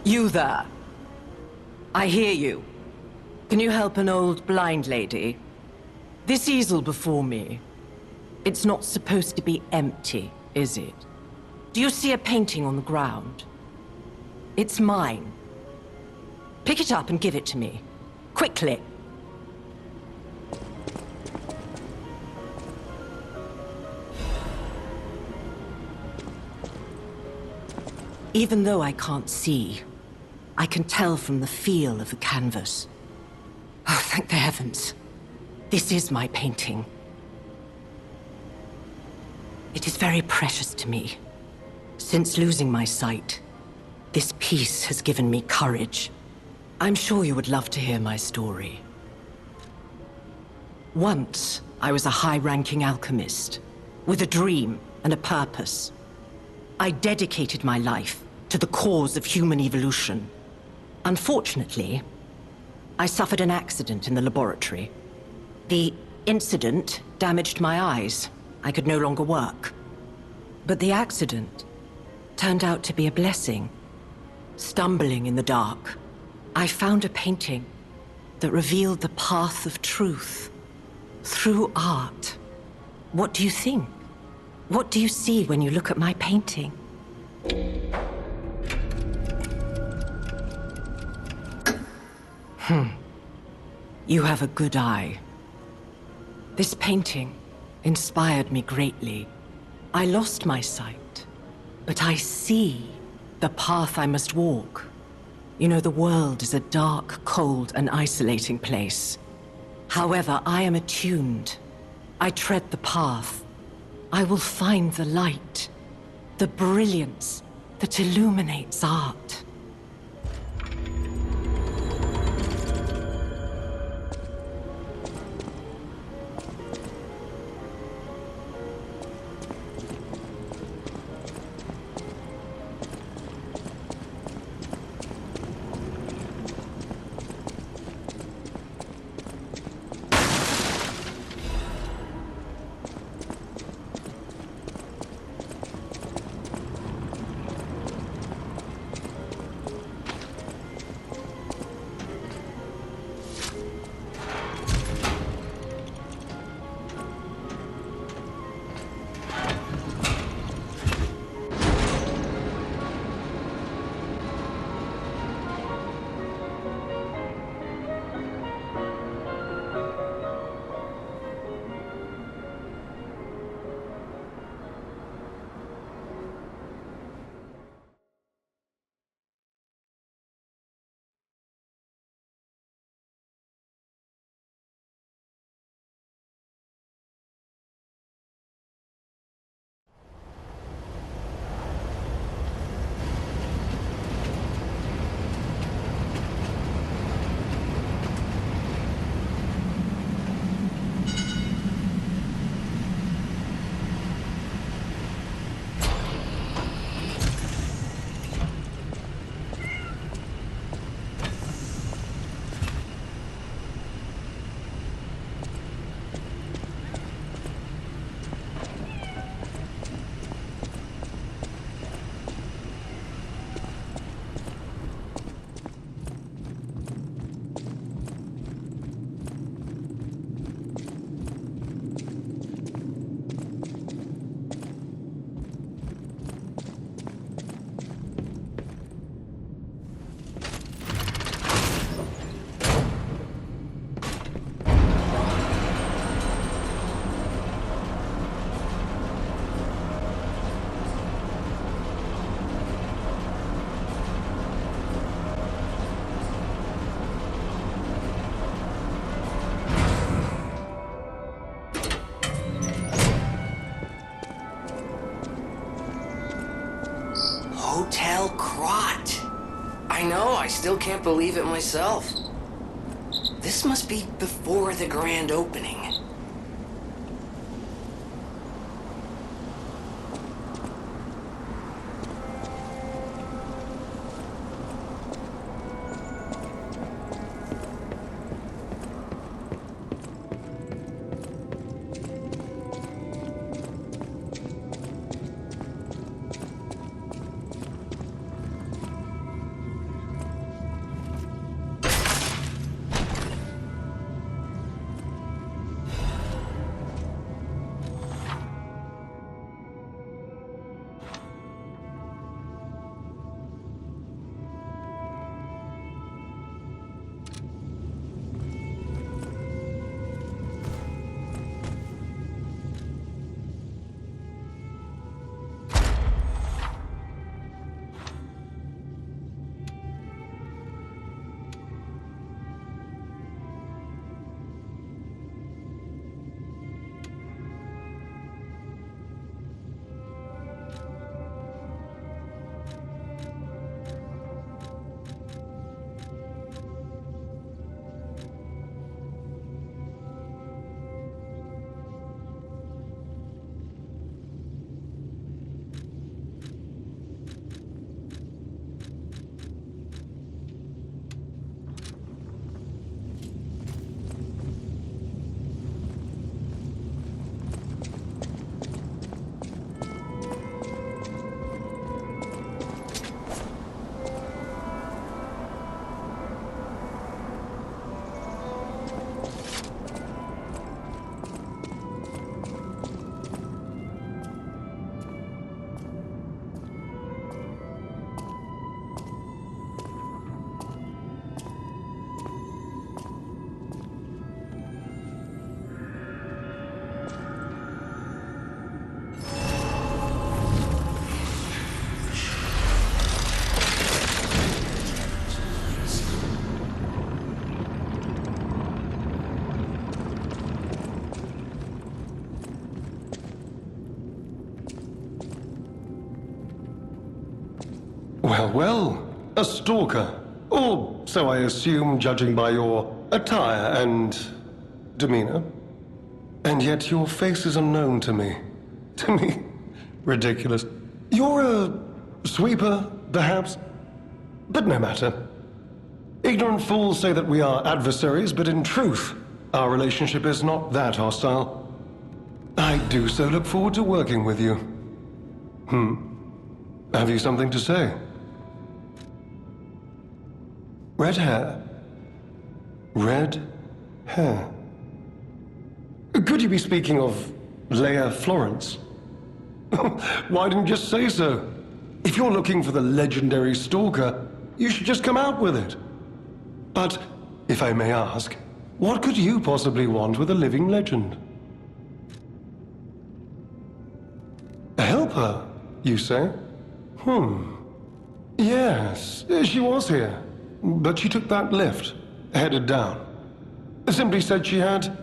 You there. I hear you. Can you help an old blind lady? This easel before me, it's not supposed to be empty, is it? Do you see a painting on the ground? It's mine. Pick it up and give it to me. Quickly. Even though I can't see, I can tell from the feel of the canvas. Oh, thank the heavens. This is my painting. It is very precious to me. Since losing my sight, this piece has given me courage. I'm sure you would love to hear my story. Once, I was a high-ranking alchemist, with a dream and a purpose. I dedicated my life to the cause of human evolution. Unfortunately, I suffered an accident in the laboratory. The incident damaged my eyes. I could no longer work. But the accident turned out to be a blessing. Stumbling in the dark, I found a painting that revealed the path of truth through art. What do you think? What do you see when you look at my painting? You have a good eye. This painting inspired me greatly. I lost my sight, but I see the path I must walk. You know, the world is a dark, cold, and isolating place. However, I am attuned. I tread the path. I will find the light, the brilliance that illuminates art. Hotel Krat. I know, I still can't believe it myself. This must be before the grand opening. Well, well, a stalker. Or so I assume, judging by your attire and demeanor. And yet your face is unknown to me. To me? Ridiculous. You're a sweeper, perhaps? But no matter. Ignorant fools say that we are adversaries, but in truth, our relationship is not that hostile. I do so look forward to working with you. Have you something to say? Red hair. Red hair. Could you be speaking of Leia Florence? Why didn't you just say so? If you're looking for the legendary stalker, you should just come out with it. But, if I may ask, what could you possibly want with a living legend? A helper, you say? Yes, she was here. But she took that lift, headed down. Simply said she had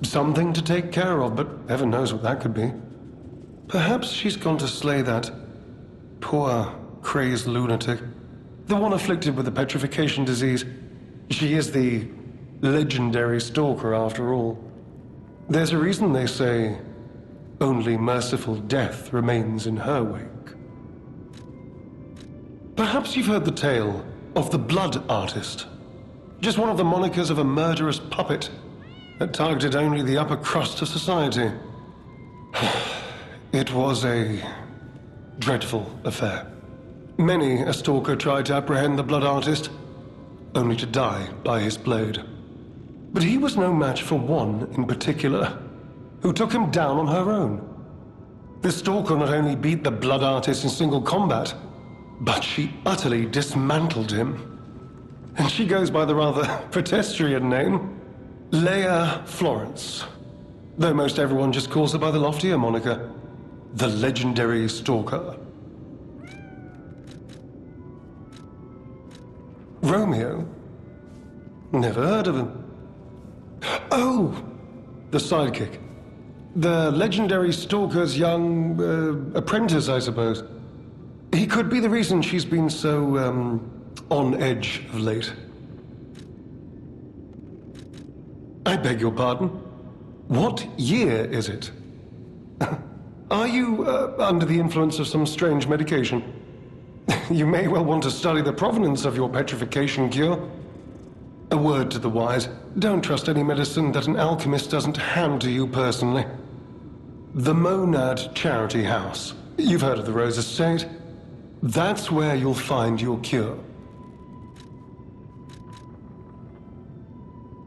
something to take care of, but heaven knows what that could be. Perhaps she's gone to slay that poor, crazed lunatic. The one afflicted with the petrification disease. She is the legendary stalker, after all. There's a reason they say only merciful death remains in her wake. Perhaps you've heard the tale of the Blood Artist. Just one of the monikers of a murderous puppet that targeted only the upper crust of society. It was a dreadful affair. Many a stalker tried to apprehend the Blood Artist, only to die by his blade. But he was no match for one in particular, who took him down on her own. The stalker not only beat the Blood Artist in single combat, but she utterly dismantled him. And she goes by the rather pedestrian name, Leia Florence. Though most everyone just calls her by the loftier moniker, the legendary stalker. Romeo? Never heard of him. Oh, the sidekick. The legendary stalker's young apprentice, I suppose. He could be the reason she's been so, on edge of late. I beg your pardon? What year is it? Are you under the influence of some strange medication? You may well want to study the provenance of your petrification cure. A word to the wise, don't trust any medicine that an alchemist doesn't hand to you personally. The Monad Charity House. You've heard of the Rose Estate? That's where you'll find your cure.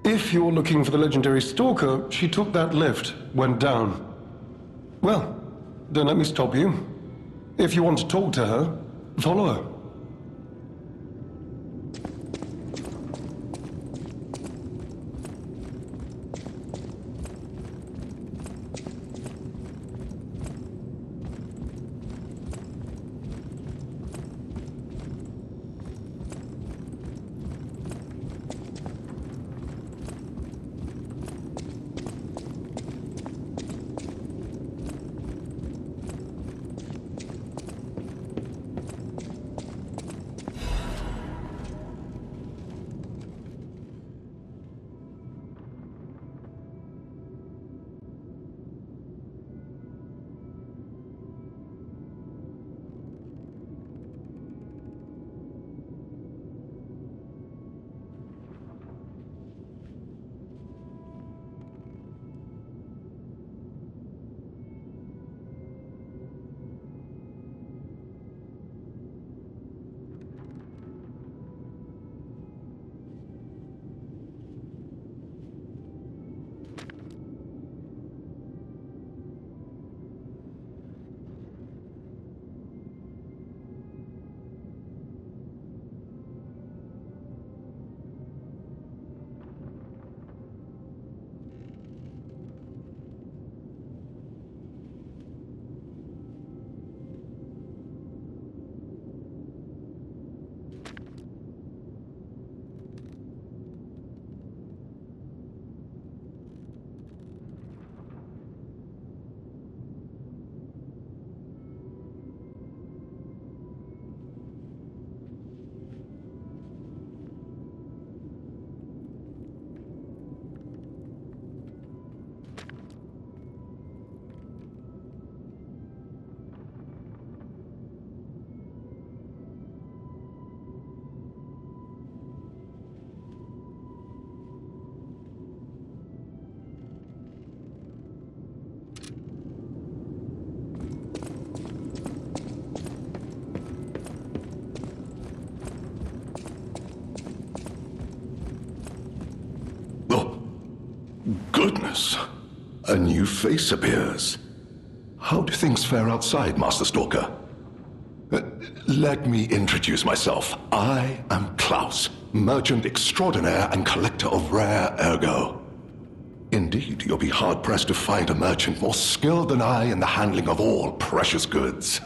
If you're looking for the legendary stalker, she took that lift, went down. Well, don't let me stop you. If you want to talk to her, follow her. Yes. A new face appears. How do things fare outside, Master Stalker? Let me introduce myself. I am Klaus, merchant extraordinaire and collector of rare ergo. Indeed, you'll be hard-pressed to find a merchant more skilled than I in the handling of all precious goods.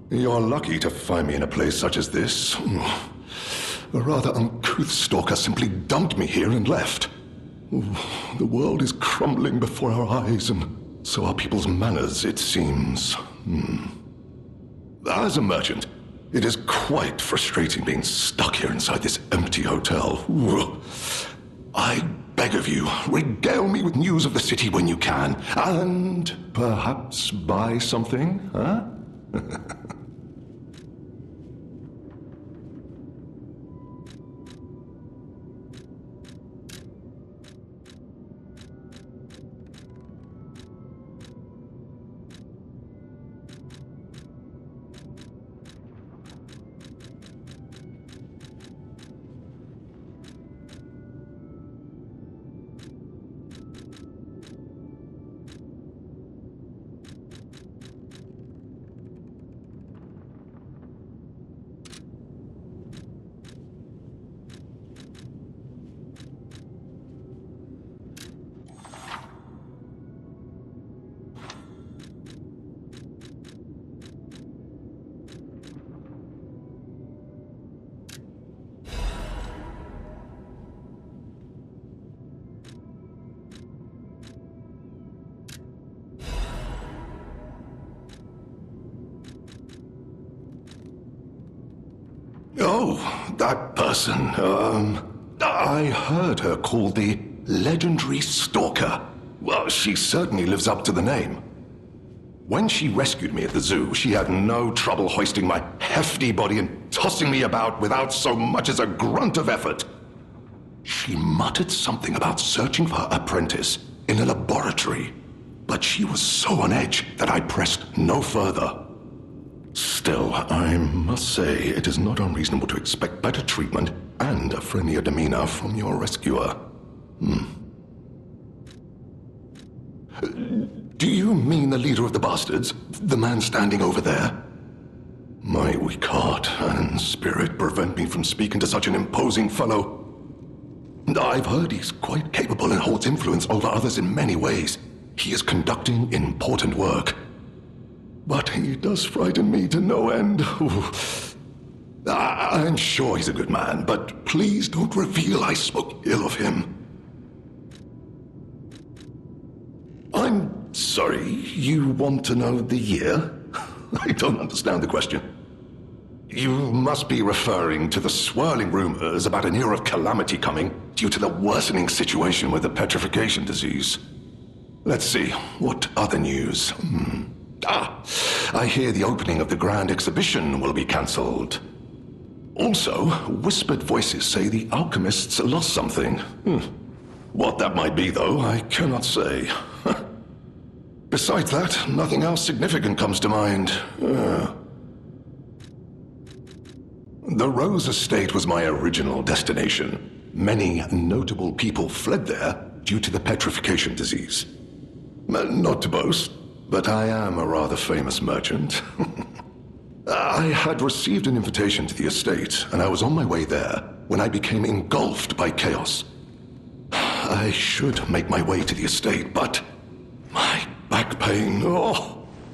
You're lucky to find me in a place such as this. A rather uncouth stalker simply dumped me here and left. The world is crumbling before our eyes, and so are people's manners, it seems. As a merchant, it is quite frustrating being stuck here inside this empty hotel. I beg of you, regale me with news of the city when you can, and perhaps buy something, huh? Oh, that person. I heard her called the legendary Stalker. Well, she certainly lives up to the name. When she rescued me at the zoo, she had no trouble hoisting my hefty body and tossing me about without so much as a grunt of effort. She muttered something about searching for her apprentice in a laboratory, but she was so on edge that I pressed no further. Still, I must say it is not unreasonable to expect better treatment and a friendlier demeanor from your rescuer. Do you mean the leader of the bastards? The man standing over there? My weak heart and spirit prevent me from speaking to such an imposing fellow. I've heard he's quite capable and holds influence over others in many ways. He is conducting important work. But he does frighten me to no end. I'm sure he's a good man, but please don't reveal I spoke ill of him. I'm sorry, you want to know the year? I don't understand the question. You must be referring to the swirling rumors about an era of calamity coming due to the worsening situation with the petrification disease. Let's see, what other news? I hear the opening of the Grand Exhibition will be cancelled. Also, whispered voices say the alchemists lost something. What that might be, though, I cannot say. Besides that, nothing else significant comes to mind. The Rose Estate was my original destination. Many notable people fled there due to the petrification disease. Not to boast, but I am a rather famous merchant. I had received an invitation to the estate, and I was on my way there when I became engulfed by chaos. I should make my way to the estate, but my back pain,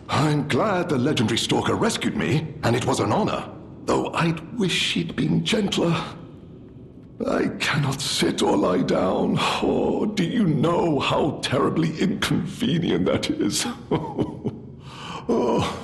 I'm glad the legendary stalker rescued me, and it was an honor, though I'd wish she'd been gentler. I cannot sit or lie down. Oh, do you know how terribly inconvenient that is? Oh.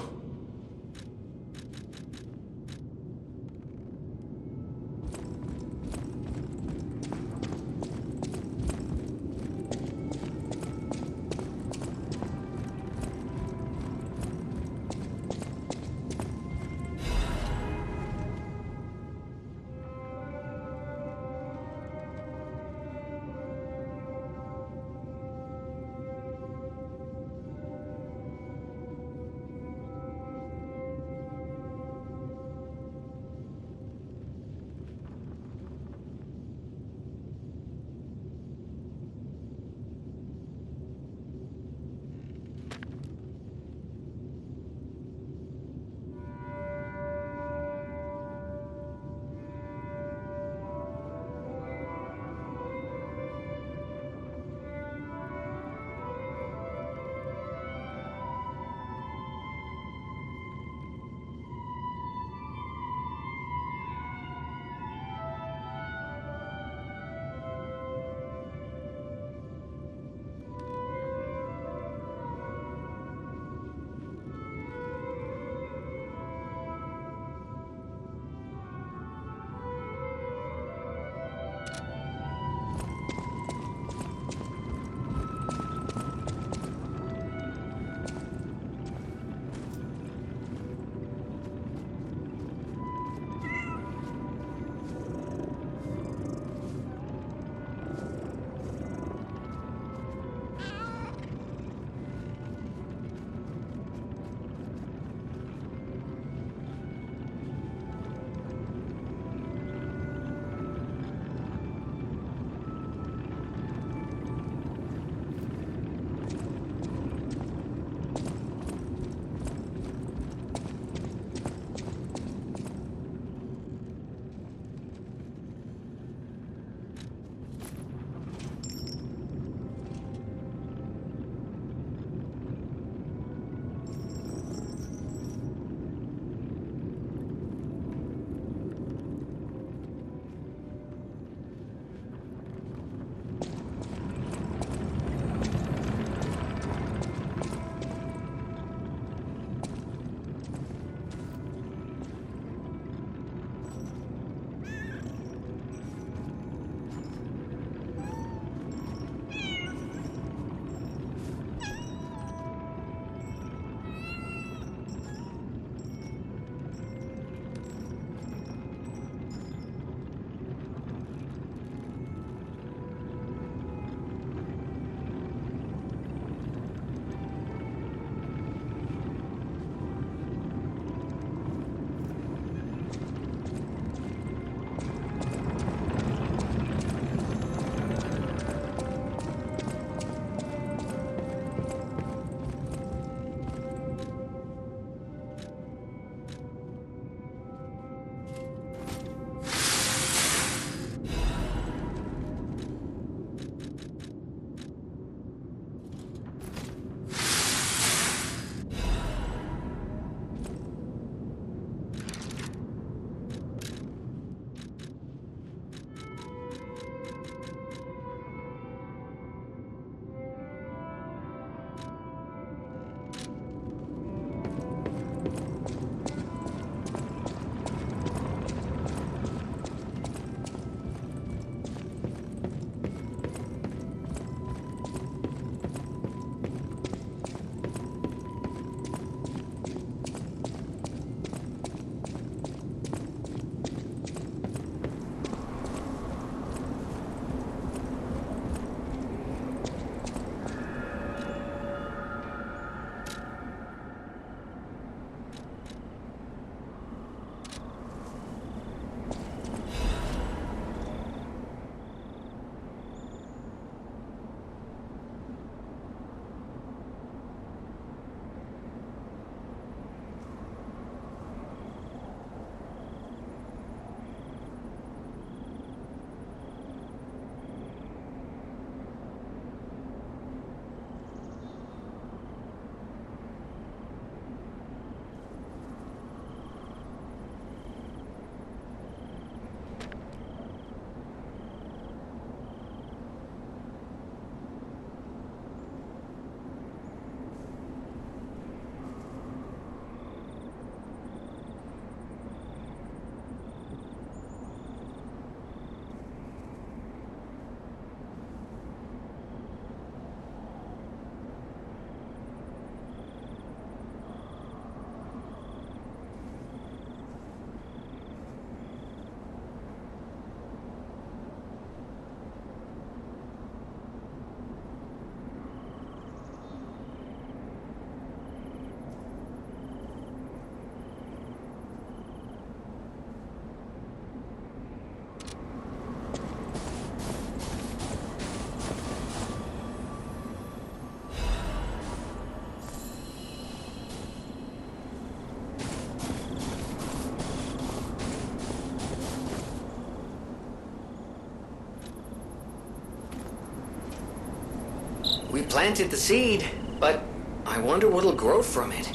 planted the seed, but I wonder what'll grow from it.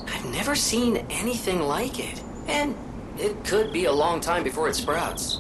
I've never seen anything like it, and it could be a long time before it sprouts.